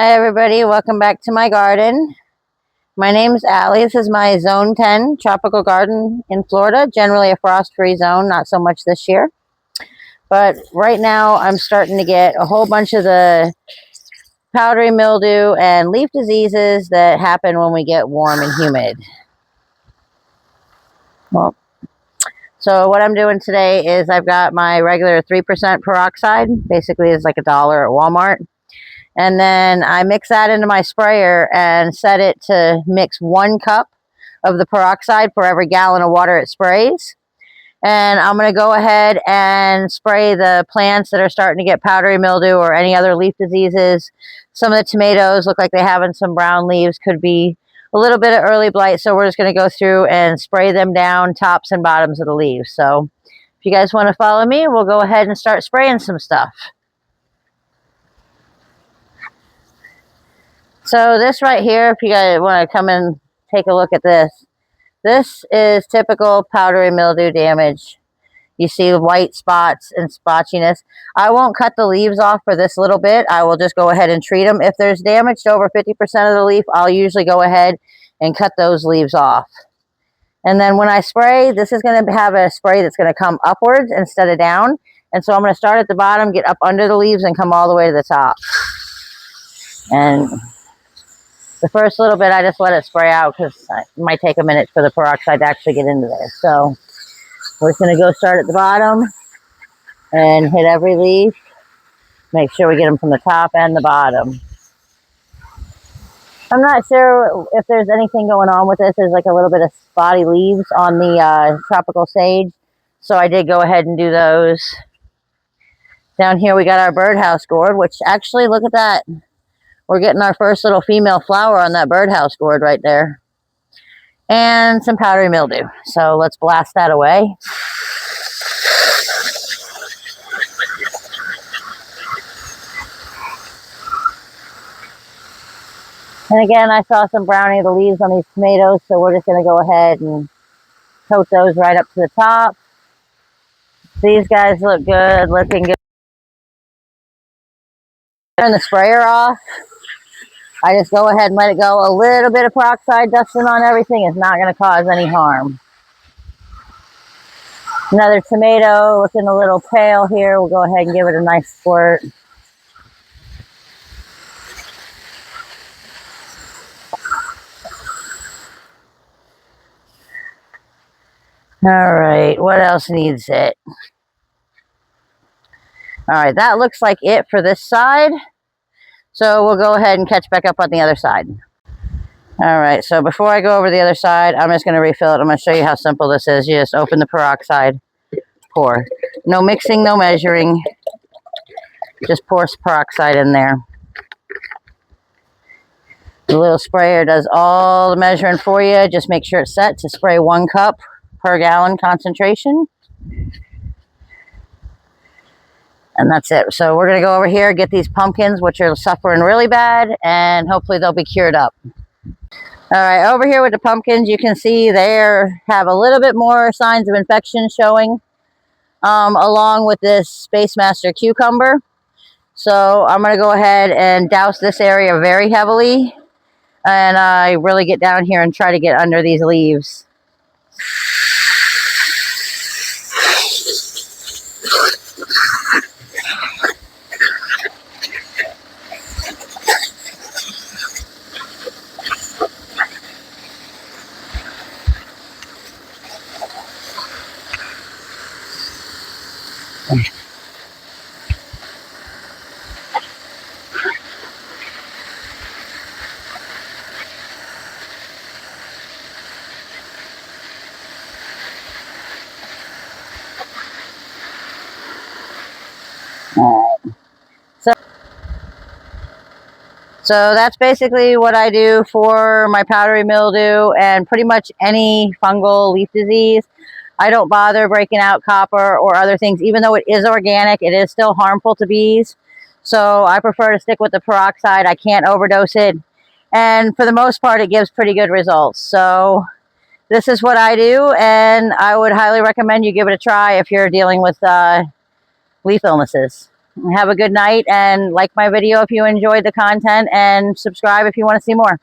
Hi everybody, welcome back to my garden. My name's Allie. This is my zone 10 tropical garden in Florida. Generally a frost-free zone, not so much this year. But right now I'm starting to get a whole bunch of the powdery mildew and leaf diseases that happen when we get warm and humid. Well, so what I'm doing today is I've got my regular 3% peroxide. Basically it's like $1 at Walmart. And then I mix that into my sprayer and set it to mix 1 cup of the peroxide for every gallon of water it sprays. And I'm going to go ahead and spray the plants that are starting to get powdery mildew or any other leaf diseases. Some of the tomatoes look like they have some brown leaves, could be a little bit of early blight. So we're just going to go through and spray them down tops and bottoms of the leaves. So if you guys want to follow me, we'll go ahead and start spraying some stuff. So this right here, if you guys want to come and take a look at this, this is typical powdery mildew damage. You see white spots and spotchiness. I won't cut the leaves off for this little bit. I will just go ahead and treat them. If there's damage to over 50% of the leaf, I'll usually go ahead and cut those leaves off. And then when I spray, this is going to have a spray that's going to come upwards instead of down. And so I'm going to start at the bottom, get up under the leaves, and come all the way to the top. And the first little bit, I just let it spray out because it might take a minute for the peroxide to actually get into there. So we're just going to go start at the bottom and hit every leaf. Make sure we get them from the top and the bottom. I'm not sure if there's anything going on with this. There's like a little bit of spotty leaves on the tropical sage. So I did go ahead and do those. Down here we got our birdhouse gourd, which actually, look at that. We're getting our first little female flower on that birdhouse gourd right there. And some powdery mildew. So let's blast that away. And again, I saw some browning of the leaves on these tomatoes, so we're just going to go ahead and coat those right up to the top. These guys look good, looking good. Turn the sprayer off. I just go ahead and let it go. A little bit of peroxide dusting on everything is not going to cause any harm. Another tomato looking a little pale here. We'll go ahead and give it a nice squirt. All right, what else needs it? All right, that looks like it for this side. So we'll go ahead and catch back up on the other side. All right, so before I go over the other side, I'm just going to refill it. I'm going to show you how simple this is. You just open the peroxide, pour. No mixing, no measuring. Just pour peroxide in there. The little sprayer does all the measuring for you. Just make sure it's set to spray 1 cup per gallon concentration. And that's it. So we're going to go over here, get these pumpkins, which are suffering really bad, and hopefully they'll be cured up. All right, over here with the pumpkins, you can see they have a little bit more signs of infection showing, along with this Space Master cucumber. So I'm going to go ahead and douse this area very heavily, and I really get down here and try to get under these leaves. All right. So that's basically what I do for my powdery mildew and pretty much any fungal leaf disease. I don't bother breaking out copper or other things. Even though it is organic, it is still harmful to bees. So I prefer to stick with the peroxide. I can't overdose it. And for the most part, it gives pretty good results. So this is what I do, and I would highly recommend you give it a try if you're dealing with leaf illnesses. Have a good night, and like my video if you enjoyed the content, and subscribe if you want to see more.